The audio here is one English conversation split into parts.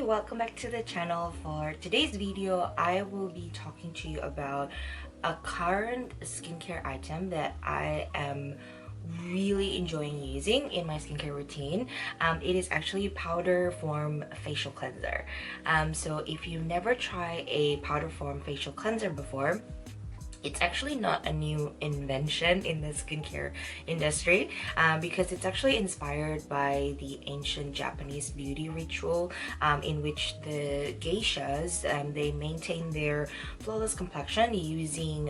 welcome back to the channel. For today's video, I will be talking to you about a current skincare item that I am really enjoying using in my skincare routine. It is actually powder form facial cleanser. So if you've never tried a powder form facial cleanser before, it's actually not a new invention in the skincare industry because it's actually inspired by the ancient Japanese beauty ritual in which the geishas they maintain their flawless complexion using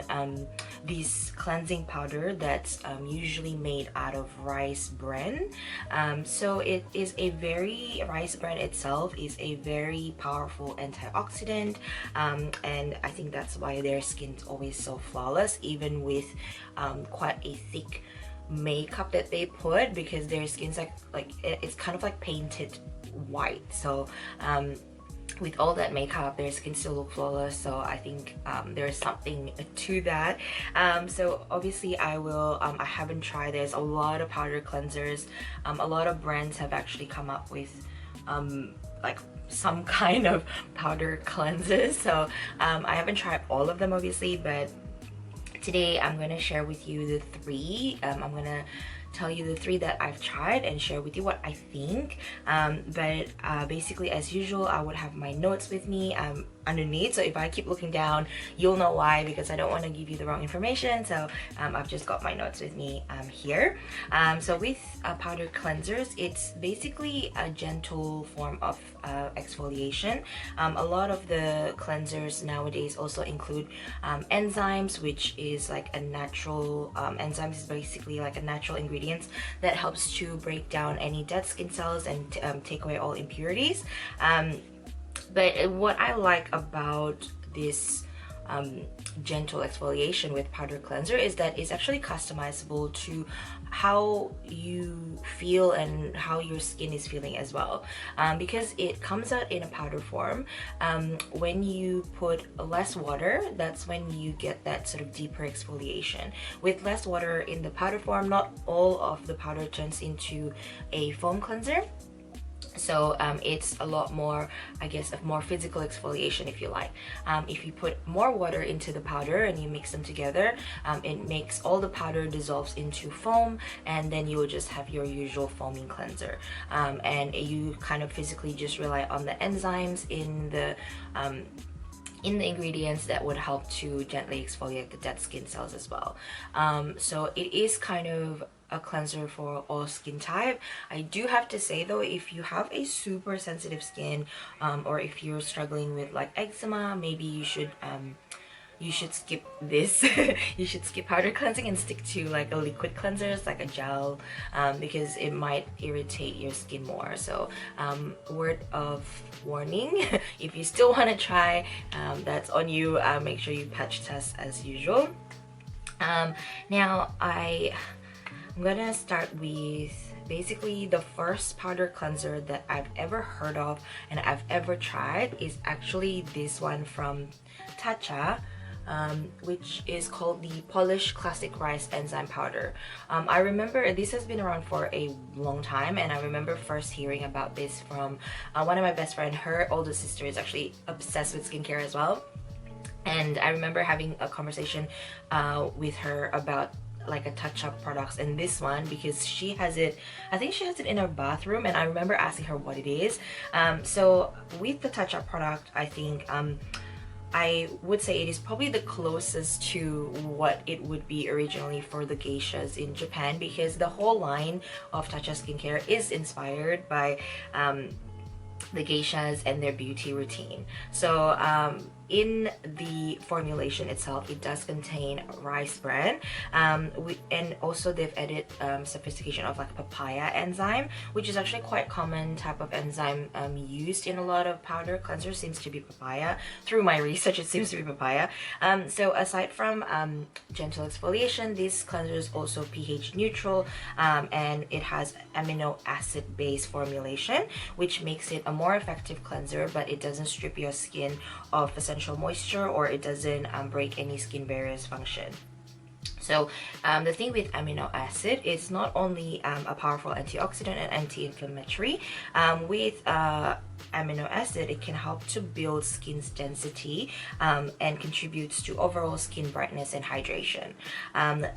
this cleansing powder that's usually made out of rice bran. So it is a rice bran itself is a very powerful antioxidant, and I think that's why their skin's always so flawless, even with quite a thick makeup that they put, because their skin's like it's kind of like painted white. So with all that makeup, their skin still look flawless. So I think there's something to that. So obviously I haven't tried. There's a lot of powder cleansers. A lot of brands have actually come up with like some kind of powder cleanses. So I haven't tried all of them obviously, but today I'm going to share with you the three. I'm going to tell you the three that I've tried and share with you what I think. But basically, as usual, I would have my notes with me underneath, so if I keep looking down, you'll know why, because I don't want to give you the wrong information. So I've just got my notes with me here. So with powder cleansers, it's basically a gentle form of exfoliation. A lot of the cleansers nowadays also include enzymes, which is like a natural enzymes is basically like a natural ingredient that helps to break down any dead skin cells and take away all impurities. But what I like about this gentle exfoliation with powder cleanser is that it's actually customizable to how you feel and how your skin is feeling as well, because it comes out in a powder form. When you put less water, that's when you get that sort of deeper exfoliation. With less water in the powder form, not all of the powder turns into a foam cleanser. So it's a lot more, I guess, of more physical exfoliation, if you like. If you put more water into the powder and you mix them together, it makes all the powder dissolves into foam, and then you will just have your usual foaming cleanser. And you kind of physically just rely on the enzymes in the ingredients that would help to gently exfoliate the dead skin cells as well. So it is kind of a cleanser for all skin type. I do have to say though, if you have a super sensitive skin, or if you're struggling with like eczema, maybe you should skip this. You should skip powder cleansing and stick to like a liquid cleanser, like a gel, because it might irritate your skin more. So word of warning, if you still want to try, that's on you. Make sure you patch test as usual. Now I'm gonna start with basically the first powder cleanser that I've ever heard of and I've ever tried is actually this one from Tatcha, which is called the Polish Classic Rice Enzyme Powder. I remember this has been around for a long time, and I remember first hearing about this from one of my best friends. Her older sister is actually obsessed with skincare as well, and I remember having a conversation with her about like a touch-up products and this one, because she has it, I think she has it in her bathroom, and I remember asking her what it is. So with the touch-up product, I think I would say it is probably the closest to what it would be originally for the geishas in Japan, because the whole line of Tatcha skincare is inspired by the geishas and their beauty routine. So in the formulation itself, it does contain rice bran, and also they've added sophistication of like papaya enzyme, which is actually quite common type of enzyme used in a lot of powder cleansers. Seems to be papaya. Through my research, it seems to be papaya. So aside from gentle exfoliation, this cleanser is also pH neutral, and it has amino acid based formulation, which makes it a more effective cleanser, but it doesn't strip your skin of essential moisture, or it doesn't break any skin barriers function. So the thing with amino acid, it's not only a powerful antioxidant and anti-inflammatory. With amino acid, it can help to build skin's density and contributes to overall skin brightness and hydration.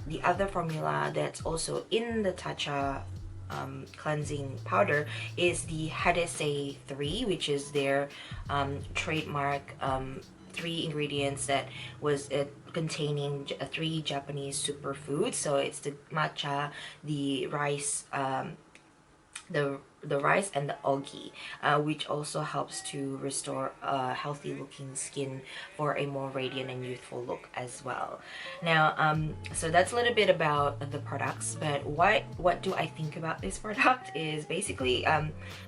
The other formula that's also in the Tatcha cleansing powder is the Hadase 3, which is their trademark 3 ingredients that was containing 3 Japanese superfoods. So it's the matcha, the rice, the rice and the algae, which also helps to restore a healthy looking skin for a more radiant and youthful look as well. Now so that's a little bit about the products, but what do I think about this product is basically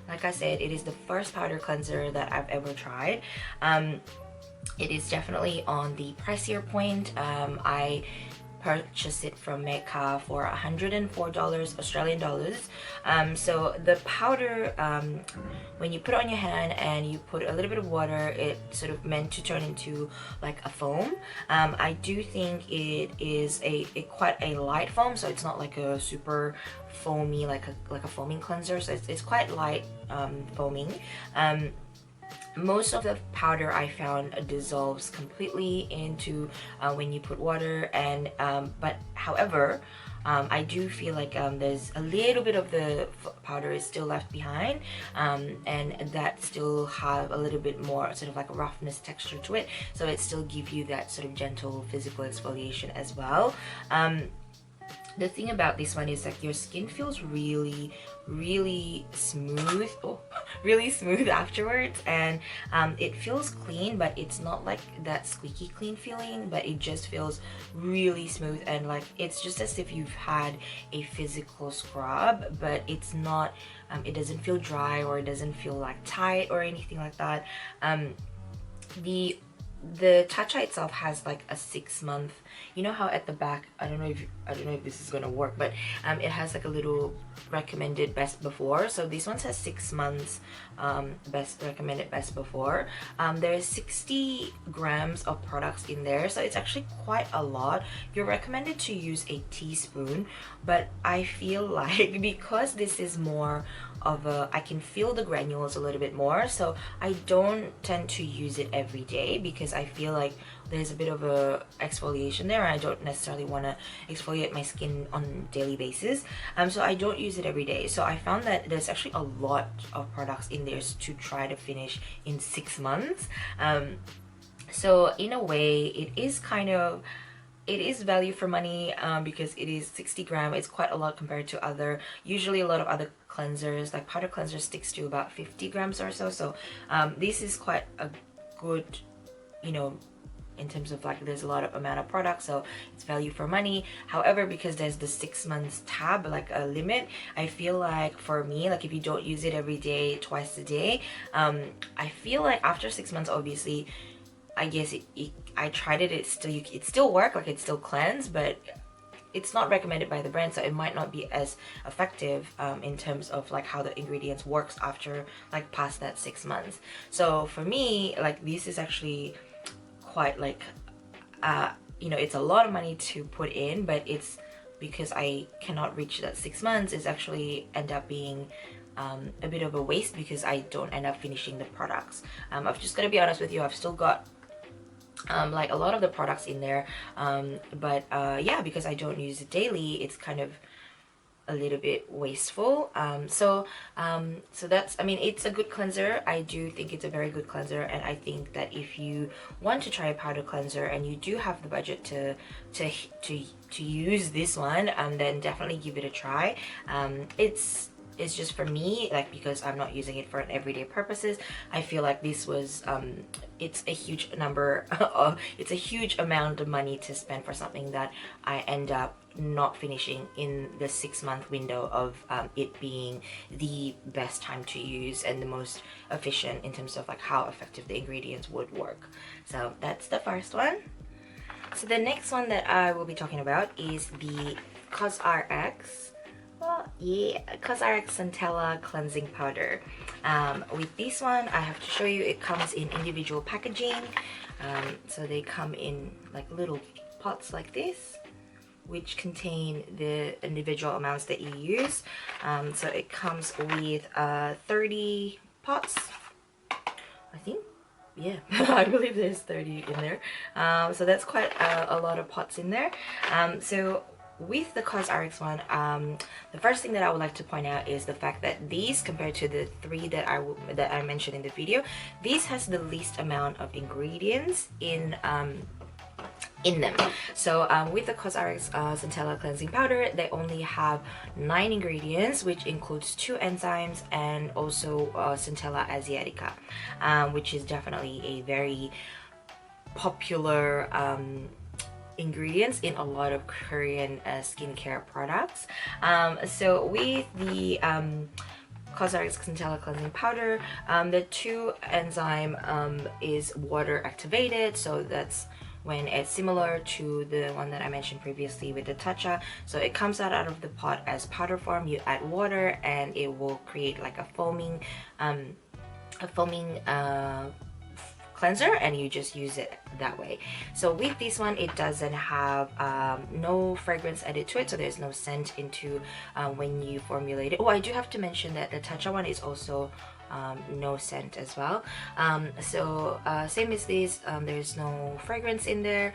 like I said, it is the first powder cleanser that I've ever tried. It is definitely on the pricier point. I purchased it from Mecca for $104 Australian dollars. So the powder, when you put it on your hand and you put a little bit of water, it sort of meant to turn into like a foam. I do think it is a quite a light foam, so it's not like a super foamy like a foaming cleanser. So it's quite light foaming. Most of the powder I found dissolves completely into when you put water, and but however I do feel like there's a little bit of the powder is still left behind, and that still have a little bit more sort of like a roughness texture to it, so it still gives you that sort of gentle physical exfoliation as well. The thing about this one is that your skin feels really smooth, really smooth afterwards, and it feels clean, but it's not like that squeaky clean feeling, but it just feels really smooth, and like it's just as if you've had a physical scrub, but it's not it doesn't feel dry, or it doesn't feel like tight or anything like that. The Tatcha itself has like a 6-month, you know how at the back, I don't know if this is gonna work, but it has like a little recommended best before. So this one says 6 months best recommended best before. There's 60 grams of products in there, so it's actually quite a lot. You're recommended to use a teaspoon, but I feel like because this is more of a, I can feel the granules a little bit more, so I don't tend to use it every day because I feel like there's a bit of a exfoliation there, and I don't necessarily want to exfoliate my skin on a daily basis. So I don't use it every day. So I found that there's actually a lot of products in there to try to finish in 6 months. So in a way, it is kind of, it is value for money because it is 60 grams. It's quite a lot compared to other, usually a lot of other cleansers, like powder cleanser sticks to about 50 grams or so. So this is quite a good, you know, in terms of like there's a lot of amount of products, so it's value for money. However, because there's the 6 months tab, like a limit, I feel like for me, like if you don't use it every day, twice a day, I feel like after 6 months, obviously, I guess I tried it, it still worked, like it still cleansed, but it's not recommended by the brand, so it might not be as effective in terms of like how the ingredients works after like past that 6 months. So for me, like this is actually quite like you know, it's a lot of money to put in, but it's because I cannot reach that 6 months, it's actually end up being a bit of a waste because I don't end up finishing the products. I've just got to be honest with you, I've still got like a lot of the products in there, but yeah, because I don't use it daily, it's kind of a little bit wasteful. So that's, I mean, it's a good cleanser. I do think it's a very good cleanser, and I think that if you want to try a powder cleanser and you do have the budget to use this one, then definitely give it a try. It's just for me, like because I'm not using it for an everyday purposes, I feel like this was it's a huge number of, it's a huge amount of money to spend for something that I end up not finishing in the 6 month window of it being the best time to use and the most efficient in terms of like how effective the ingredients would work. So that's the first one. So the next one that I will be talking about is the COSRX. Well, yeah, COSRX Centella Cleansing Powder. With this one, I have to show you, it comes in individual packaging. So they come in like little pots like this. which contain the individual amounts that you use. So it comes with 30 pots, I think. Yeah, I believe there's 30 in there. So that's quite a lot of pots in there. So with the COSRX one, the first thing that I would like to point out is the fact that these, compared to the three that I mentioned in the video, these has the least amount of ingredients in them. So with the COSRX Centella cleansing powder, they only have 9 ingredients, which includes 2 enzymes and also Centella asiatica, which is definitely a very popular ingredients in a lot of Korean skincare products. So with the COSRX Centella cleansing powder, the 2 enzyme is water activated, so that's when it's similar to the one that I mentioned previously with the Tatcha. So it comes out of the pot as powder form. You add water and it will create like a foaming cleanser, and you just use it that way. So with this one, it doesn't have no fragrance added to it, so there's no scent into when you formulate it. Oh, I do have to mention that the Tatcha one is also no scent as well. So same as this, there's no fragrance in there.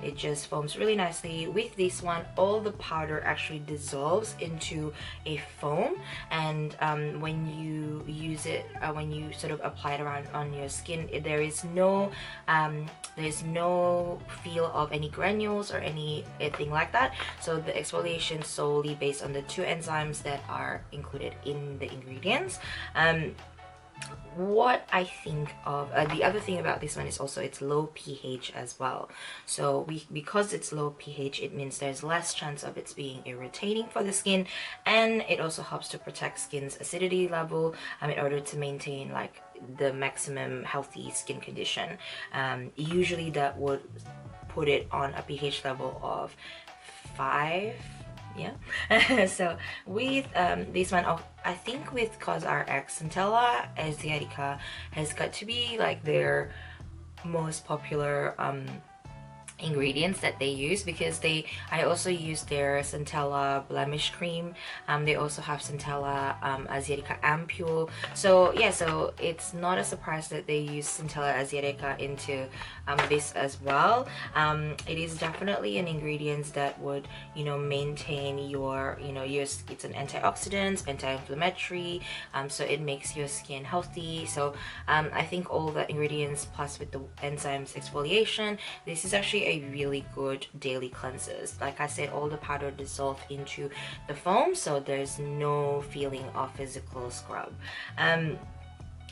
It just foams really nicely. With this one, all the powder actually dissolves into a foam, and when you use it, when you sort of apply it around on your skin, there's no feel of any granules or anything like that. So the exfoliation solely based on the 2 enzymes that are included in the ingredients. What I think of the other thing about this one is also it's low pH as well. So because it's low pH, it means there's less chance of it being irritating for the skin, and it also helps to protect skin's acidity level in order to maintain like the maximum healthy skin condition. Usually that would put it on a pH level of 5. Yeah. So with this one, I think with COSRX, Centella asiatica has got to be like their most popular ingredients that they use, because I also use their Centella blemish cream. They also have Centella asiatica ampule. So yeah, so it's not a surprise that they use Centella asiatica into this as well. It is definitely an ingredient that would, you know, maintain your, you know, it's an antioxidant, anti-inflammatory, so it makes your skin healthy. So I think all the ingredients plus with the enzymes exfoliation, this is actually a really good daily cleansers. Like I said, all the powder dissolve into the foam, so there's no feeling of physical scrub.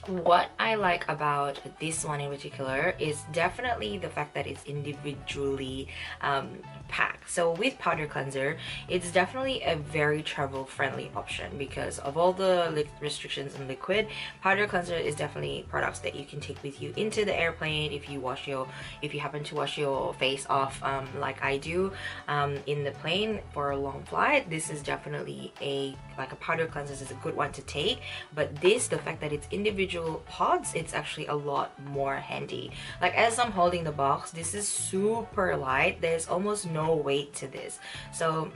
What I like about this one in particular is definitely the fact that it's individually packed. So with powder cleanser, it's definitely a very travel friendly option because of all the restrictions on liquid. Powder cleanser is definitely products that you can take with you into the airplane if you happen to wash your face off like I do in the plane for a long flight. This is definitely a powder cleanser is a good one to take, but the fact that it's individual pods, it's actually a lot more handy. Like as I'm holding the box, this is super light. There's almost no weight to this. So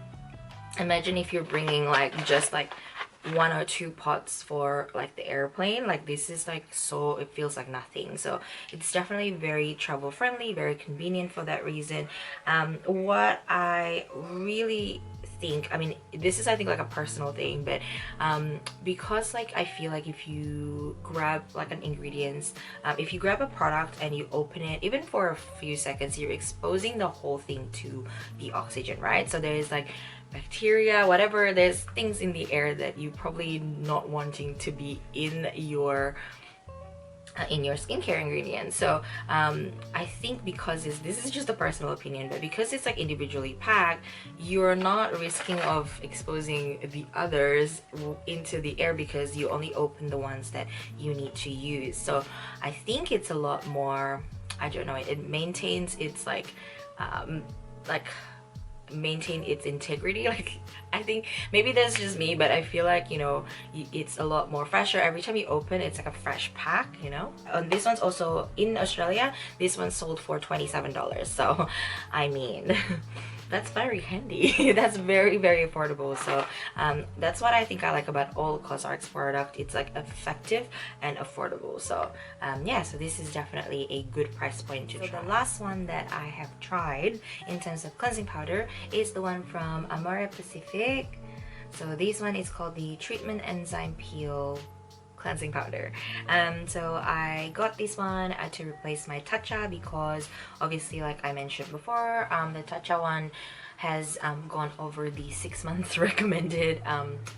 imagine if you're bringing just 1 or 2 pots for like the airplane, like this is so it feels like nothing. So it's definitely very travel friendly, very convenient for that reason. What I really think, I mean, this is I think like a personal thing, but because I feel like if you grab an ingredients, if you grab a product and you open it even for a few seconds, you're exposing the whole thing to the oxygen, right? So there's bacteria, whatever, there's things in the air that you probably not wanting to be in your skincare ingredients. So I think because this is just a personal opinion, but because it's individually packed, you're not risking of exposing the others into the air because you only open the ones that you need to use. So I think it's a lot more, I don't know, it maintains its maintain its integrity. I think maybe that's just me, but I feel like, you know, it's a lot more fresher. Every time you open, it's like a fresh pack, you know. And this one's also in Australia. This one sold for $27. So, I mean, that's very handy. That's very, very affordable. So that's what I think I like about all COSRX product. It's like effective and affordable. So yeah, so this is definitely a good price point to try. The last one that I have tried in terms of cleansing powder is the one from Amore Pacific. So this one is called the Treatment Enzyme Peel cleansing powder. So I got this one to replace my Tatcha because obviously, like I mentioned before, the Tatcha one has gone over the 6 months recommended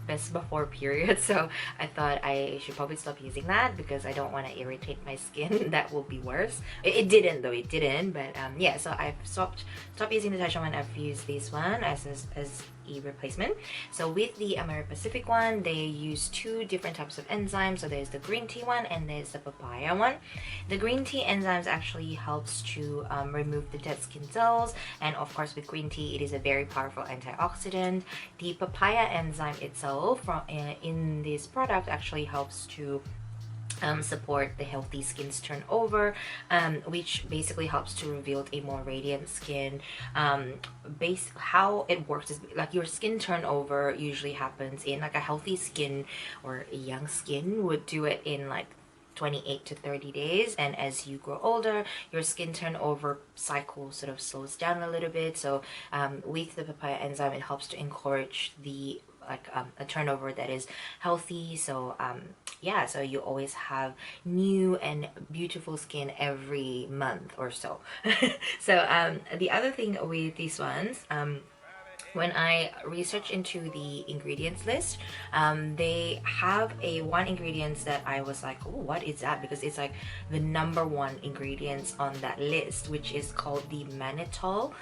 best before period. So I thought I should probably stop using that because I don't want to irritate my skin. That will be worse. It didn't though, it didn't, but yeah, so I've stopped using the Tatcha one. I've used this one as a replacement. So with the Amore Pacific one, they use two different types of enzymes. So there's the green tea one and there's the papaya one. The green tea enzymes actually helps to remove the dead skin cells, and of course with green tea it is a very powerful antioxidant. The papaya enzyme itself in this product actually helps to support the healthy skin's turnover, which basically helps to reveal a more radiant skin. How it works is like your skin turnover usually happens in like a healthy skin or a young skin would do it in like 28 to 30 days, and as you grow older your skin turnover cycle sort of slows down a little bit. So with the papaya enzyme it helps to encourage the a turnover that is healthy. So yeah, so you always have new and beautiful skin every month or so. So the other thing with these ones, when I researched into the ingredients list, they have one ingredient that I was like, oh, what is that? Because it's like the #1 ingredients on that list, which is called the mannitol.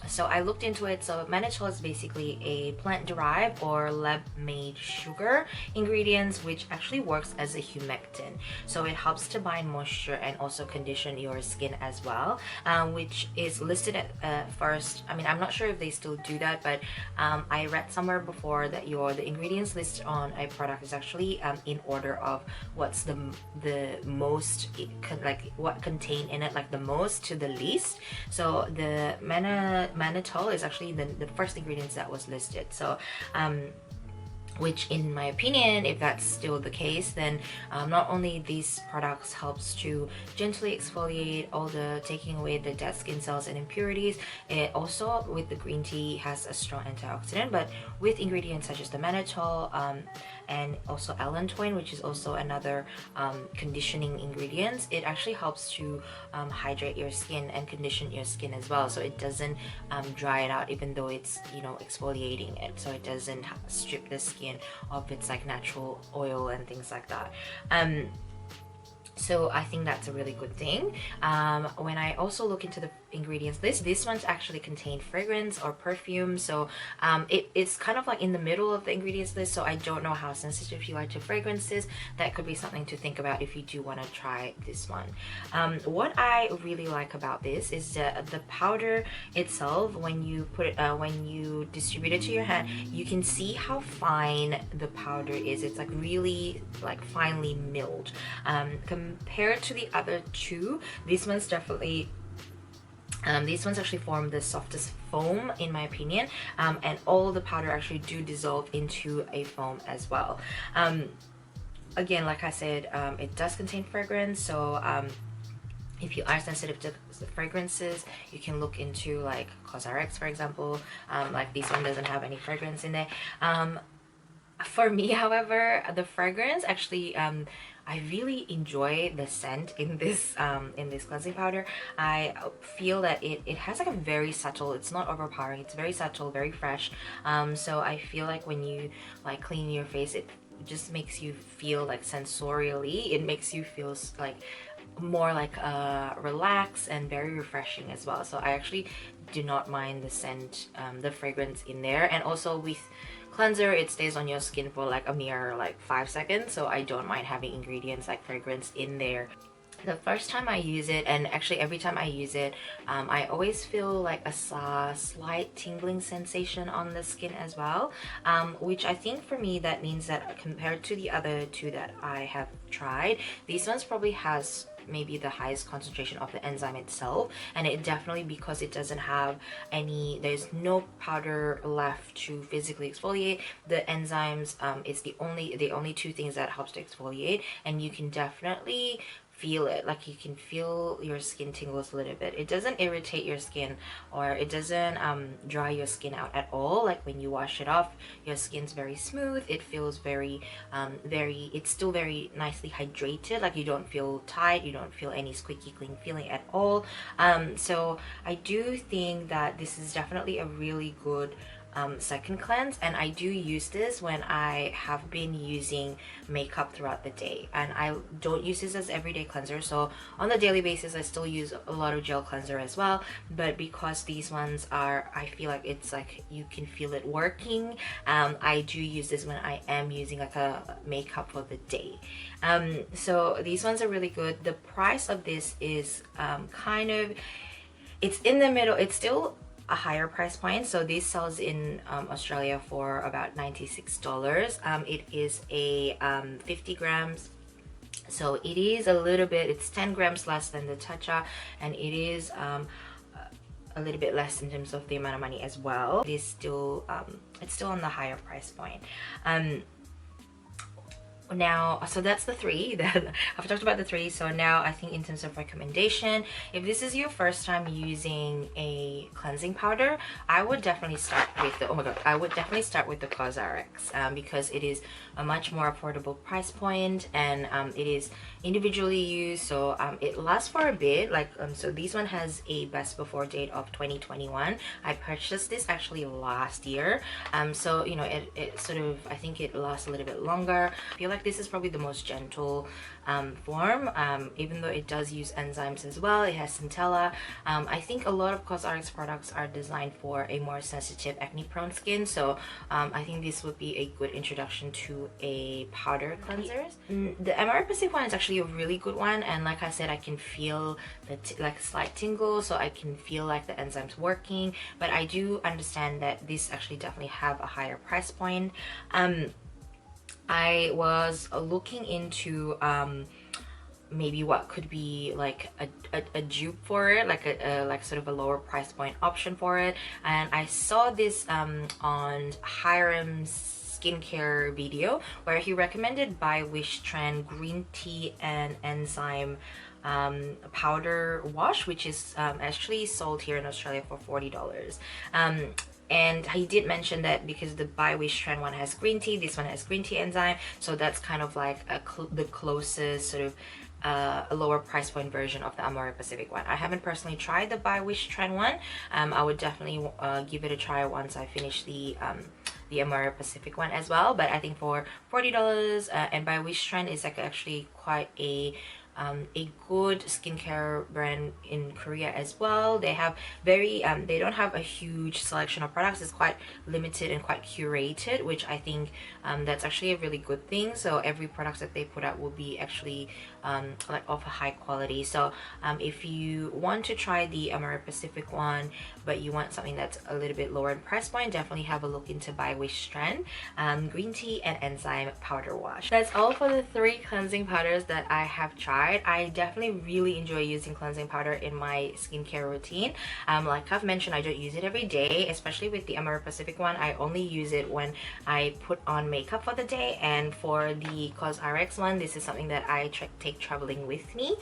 So I looked into it. So mannitol is basically a plant-derived or lab-made sugar ingredients, which actually works as a humectant. So it helps to bind moisture and also condition your skin as well, which is listed at first. I mean, I'm not sure if they still do that, but I read somewhere before that the ingredients list on a product is actually in order of what's the most, like what contain in it, like the most to the least. So the mannitol is actually the first ingredients that was listed. So which in my opinion, if that's still the case, then not only these products helps to gently exfoliate taking away the dead skin cells and impurities, it also with the green tea has a strong antioxidant, but with ingredients such as the mannitol and also allantoin, which is also another conditioning ingredients, it actually helps to hydrate your skin and condition your skin as well. So it doesn't dry it out, even though it's, you know, exfoliating it. So it doesn't strip the skin of its like natural oil and things like that. So I think that's a really good thing. When I also look into the ingredients list, this one's actually contain fragrance or perfume. So it's kind of like in the middle of the ingredients list. So I don't know how sensitive you are to fragrances. That could be something to think about if you do want to try this one. What I really like about this is the powder itself. When you put it, when you distribute it to your hand, you can see how fine the powder is. It's like really like finely milled. Compared to the other two, these ones definitely these ones actually form the softest foam in my opinion, and all the powder actually do dissolve into a foam as well. Again, like I said, it does contain fragrance, so if you are sensitive to fragrances, you can look into like COSRX, for example. Like this one doesn't have any fragrance in there. For me, however, the fragrance actually I really enjoy the scent in this cleansing powder. I feel that it has like a very subtle, it's not overpowering, it's very subtle, very fresh. So I feel like when you like clean your face, it just makes you feel like sensorially, it makes you feel like more like relaxed and very refreshing as well. So I actually do not mind the scent, the fragrance in there. And also with cleanser, it stays on your skin for like a mere like 5 seconds, so I don't mind having ingredients like fragrance in there. The first time I use it, and actually every time I use it, I always feel like a slight tingling sensation on the skin as well, which I think for me that means that compared to the other two that I have tried, these ones probably has maybe the highest concentration of the enzyme itself, and it definitely, because it doesn't have any, there's no powder left to physically exfoliate the enzymes. It's the only two things that helps to exfoliate, and you can definitely feel it. Like, you can feel your skin tingles a little bit. It doesn't irritate your skin, or it doesn't dry your skin out at all. Like, when you wash it off, your skin's very smooth. It feels very it's still very nicely hydrated. Like, you don't feel tight, you don't feel any squeaky clean feeling at all. So I do think that this is definitely a really good second cleanse, and I do use this when I have been using makeup throughout the day, and I don't use this as everyday cleanser. So on the daily basis I still use a lot of gel cleanser as well, but because these ones are, I feel like it's like you can feel it working, I do use this when I am using like a makeup for the day. So these ones are really good. The price of this is kind of, it's in the middle. It's still a higher price point. So this sells in Australia for about $96. It is a 50 grams, so it is a little bit, it's 10 grams less than the Tatcha, and it is a little bit less in terms of the amount of money as well. It is still it's still on the higher price point. Now, so that's the three that I've talked about, the three. So now I think in terms of recommendation, if this is your first time using a cleansing powder, I would definitely start with the, oh my god, I would definitely start with the COSRX, because it is a much more affordable price point, and it is individually used, so it lasts for a bit. Like, so this one has a best before date of 2021. I purchased this actually last year, so you know, it sort of, I think it lasts a little bit longer. I feel like this is probably the most gentle form, even though it does use enzymes as well. It has centella. I think a lot of COSRX products are designed for a more sensitive, acne prone skin, so I think this would be a good introduction to a powder cleansers. The MRA Pacific one is actually a really good one, and like I said, I can feel the like slight tingle, so I can feel like the enzymes working, but I do understand that this actually definitely have a higher price point. I was looking into maybe what could be like a dupe for it, like a like sort of a lower price point option for it, and I saw this on Hiram's skincare video where he recommended by Wishtrend green tea and enzyme powder wash, which is actually sold here in Australia for $40. And he did mention that because the By Wishtrend one has green tea, this one has green tea enzyme, so that's kind of like the closest sort of a lower price point version of the Amore Pacific one. I haven't personally tried the By Wishtrend one. I would definitely give it a try once I finish the Amore Pacific one as well, but I think for $40, and By Wishtrend is like actually quite a good skincare brand in Korea as well. They have very they don't have a huge selection of products. It's quite limited and quite curated, which I think that's actually a really good thing. So every product that they put out will be actually like of a high quality. So if you want to try the Amore Pacific one but you want something that's a little bit lower in price point, definitely have a look into By Wishtrend green tea and enzyme powder wash. That's all for the 3 cleansing powders that I have tried. I definitely really enjoy using cleansing powder in my skincare routine. Like I've mentioned, I don't use it every day, especially with the Amore Pacific one. I only use it when I put on makeup for the day, and for the COSRX one, this is something that I take traveling with me.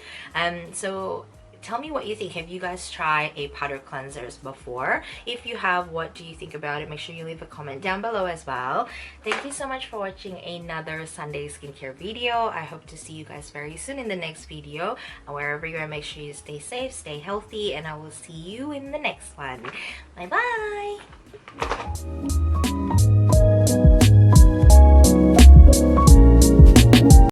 So tell me what you think. Have you guys tried a powder cleansers before? If you have, what do you think about it? Make sure you leave a comment down below as well. Thank you so much for watching another Sunday skincare video. I hope to see you guys very soon in the next video. And wherever you are, make sure you stay safe, stay healthy, and I will see you in the next one. Bye bye.